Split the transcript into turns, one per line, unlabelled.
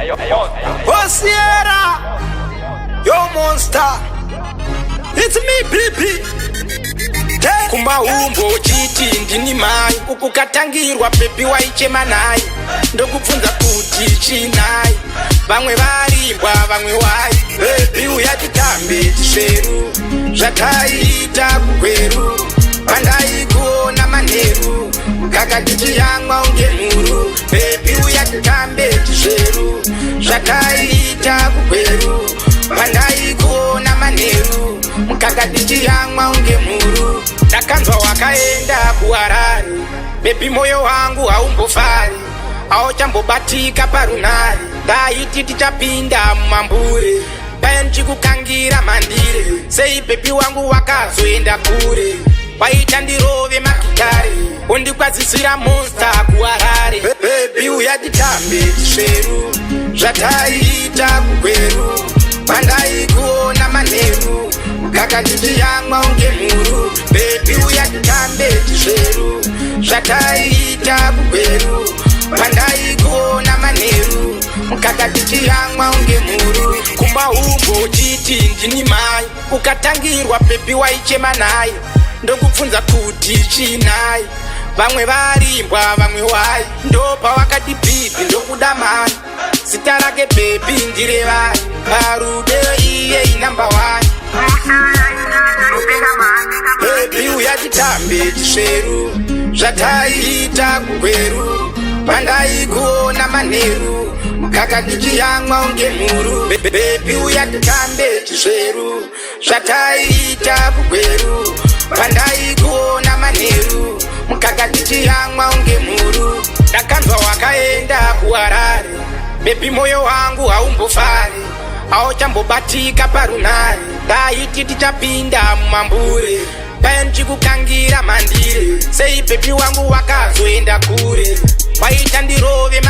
Oh Sierra, yo monster, it's me Blippi. Kumba umbo chiti ndini mai ukukatangirwa pepi waichema nai ndokubvunza kuti chinai vamwe varimbwa vamwe wai bebi uyatitambe chisveru zvataita kugweru pandaikuona manheru kakatichiyamwa unge mhuru bebi uyatitambe chisveru zvataita kugweru pandaikuona manheru kakatichiyamwa unge mhuru ndakanzwa wakaenda kuHarare bebi moyo wangu haumbofari auchambobatika parunare ndaiti tichapinda mumambure paya ndichikukangira mandire sei bebi wangu wakazoenda kure waita ndirove makitare undikwazisira monster kuHarare bebi uyatitambe chisveru zvataita kugweru pandaikuona manheru kakatichiyamwa unge mhuru bebi uyatitambe chisveru zvataita kugweru pandaikuona manheru kakatichiyamwa unge mhuru kumba umbo chiti ndini mai ukatangirwa bebi waichema nai ndokubvunza kuti chinai vamwe varimbwa vamwe wai ndopa wakati bhibhi ndokuda mai zita rake bebi ndirevai parude iye inamba wai bebi uyatitambe chisveru zvataita kugweru pandaikuona manheru kakatichiyamwa unge mhuru bebi uyatitambe chisveru zvataita kugweru pandaikuona manheru kakatichiyamwa unge mhuru ndakanzwa wakaenda kuHarare bebi moyo wangu haumbofari auchambobatika parunare ndaiti tichapinda mumambure paya ndichikukangira mandire sei bebi wangu wakazoenda kure waita ndirove